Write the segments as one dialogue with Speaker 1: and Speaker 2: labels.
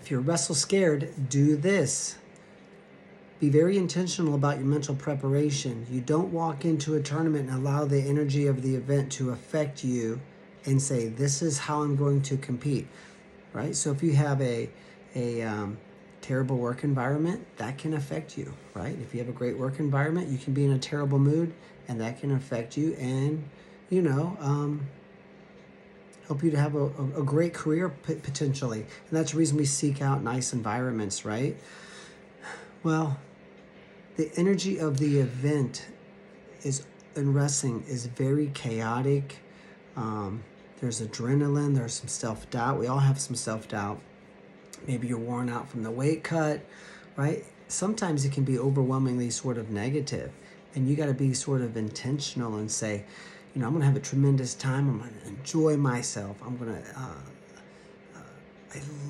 Speaker 1: If you're wrestle scared, do this. Be very intentional about your mental preparation. You don't walk into a tournament and allow the energy of the event to affect you and say, this is how I'm going to compete, right? So if you have a terrible work environment, that can affect you, right? If you have a great work environment, you can be in a terrible mood and that can affect you and, help you to have a great career potentially. And that's the reason we seek out nice environments, right? Well, the energy of the event in wrestling is very chaotic. There's adrenaline, there's some self-doubt. We all have some self-doubt. Maybe you're worn out from the weight cut, right? Sometimes it can be overwhelmingly sort of negative, and you got to be sort of intentional and say, I'm going to have a tremendous time. I'm going to enjoy myself. I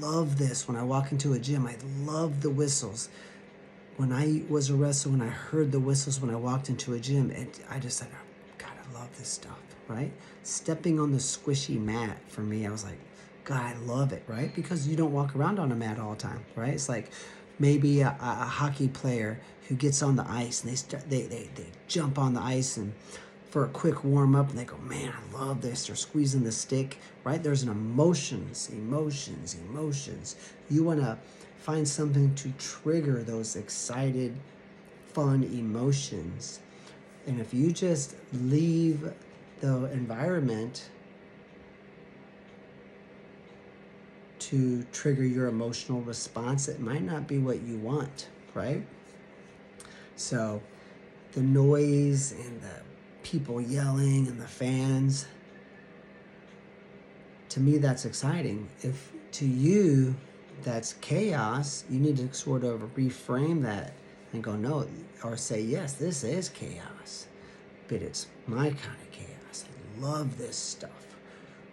Speaker 1: love this. When I walk into a gym, I love the whistles. When I was a wrestler, when I heard the whistles when I walked into a gym, I just said, God, I love this stuff, right? Stepping on the squishy mat, for me, I was like, God, I love it, right? Because you don't walk around on a mat all the time, right? It's like maybe a hockey player who gets on the ice and they jump on the ice and for a quick warm up and they go, man, I love this. They're squeezing the stick, right? There's an emotions. You want to find something to trigger those excited, fun emotions. And if you just leave the environment to trigger your emotional response, it might not be what you want, right? So the noise and the people yelling and the fans, to me, that's exciting. If to you that's chaos, you need to sort of reframe that and go, no, or say, yes, this is chaos, but it's my kind of chaos. I love this stuff,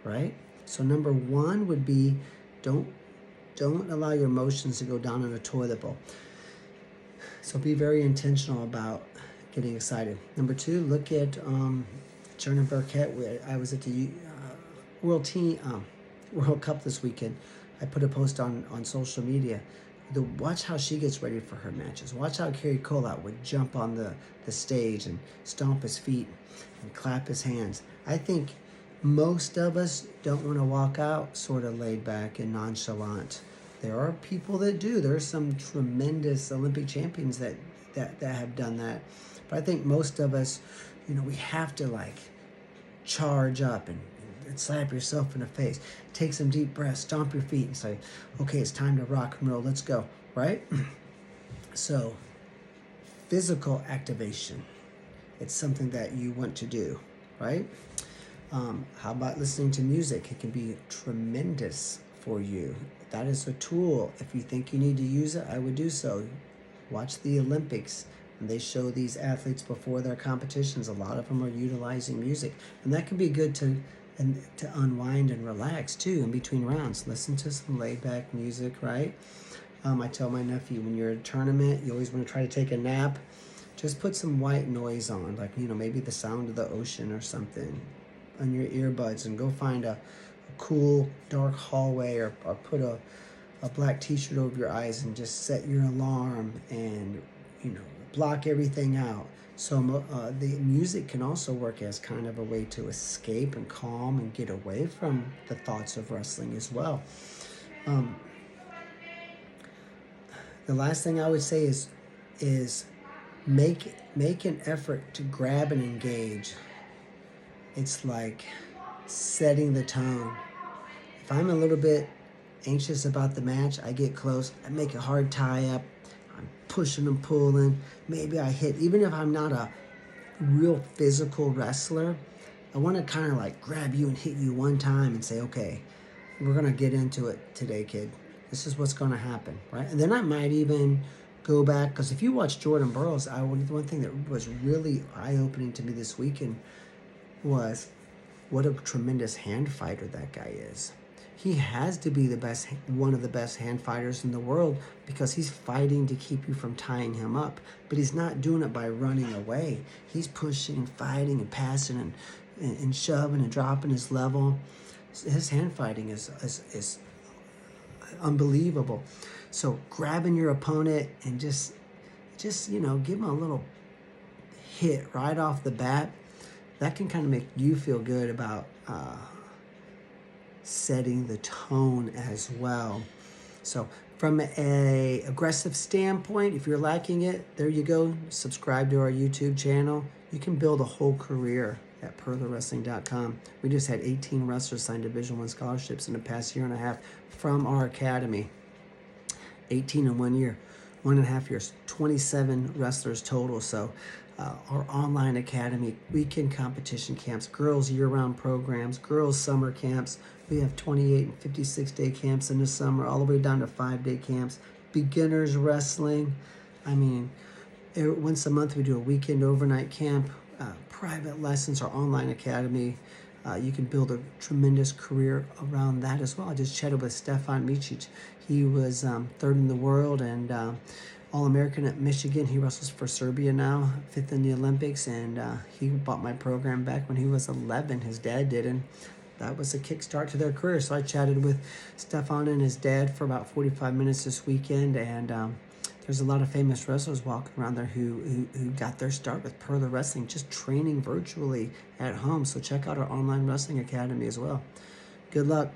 Speaker 1: right? So number one would be, don't allow your emotions to go down in a toilet bowl. So be very intentional about getting excited. Number two, look at Jordan Burkett. I was at the World Cup this weekend. I put a post on social media. Watch how she gets ready for her matches. Watch how Kerry Collat would jump on the stage and stomp his feet and clap his hands. I think most of us don't want to walk out sort of laid back and nonchalant. There are people that do. There are some tremendous Olympic champions that have done that. But I think most of us, we have to like charge up and slap yourself in the face. Take some deep breaths, stomp your feet and say, okay, it's time to rock and roll. Let's go, right? So physical activation, it's something that you want to do, right? How about listening to music? It can be tremendous for you. That is a tool. If you think you need to use it, I would do so. Watch the Olympics, and they show these athletes before their competitions. A lot of them are utilizing music, and that can be good to unwind and relax too in between rounds. Listen to some laid back music, right? I tell my nephew, when you're at a tournament, you always want to try to take a nap. Just put some white noise on, like maybe the sound of the ocean or something on your earbuds, and go find a cool dark hallway or put a black t-shirt over your eyes and just set your alarm and block everything out. So the music can also work as kind of a way to escape and calm and get away from the thoughts of wrestling as well. The last thing I would say is make an effort to grab and engage. It's like setting the tone. If I'm a little bit anxious about the match, I get close, I make a hard tie up, I'm pushing and pulling, maybe I hit, even if I'm not a real physical wrestler, I want to kind of like grab you and hit you one time and say, okay, we're going to get into it today, kid. This is what's going to happen, right? And then I might even go back, because if you watch Jordan Burroughs, one thing that was really eye-opening to me this weekend was what a tremendous hand fighter that guy is. He has to be one of the best hand fighters in the world, because he's fighting to keep you from tying him up. But he's not doing it by running away. He's pushing and fighting and passing and shoving and dropping his level. His hand fighting is unbelievable. So grabbing your opponent and just give them a little hit right off the bat, that can kind of make you feel good about setting the tone as well. So from a aggressive standpoint, if you're lacking it, there you go. Subscribe to our YouTube channel. You can build a whole career at perthewrestling.com. We just had 18 wrestlers sign Division I scholarships in the past year and a half from our academy. 18 in 1 year, 1.5 years, 27 wrestlers total. So our online academy, weekend competition camps, girls year-round programs, girls summer camps. We have 28 and 56-day camps in the summer, all the way down to 5-day camps. Beginners wrestling. I mean, once a month we do a weekend overnight camp, private lessons, our online academy. You can build a tremendous career around that as well. I just chatted with Stefan Micic. He was third in the world and All-American at Michigan. He wrestles for Serbia now, 5th in the Olympics, and he bought my program back when he was 11. His dad did, and that was a kickstart to their career. So I chatted with Stefan and his dad for about 45 minutes this weekend, and there's a lot of famous wrestlers walking around there who got their start with Per The Wrestling, just training virtually at home. So check out our online wrestling academy as well. Good luck.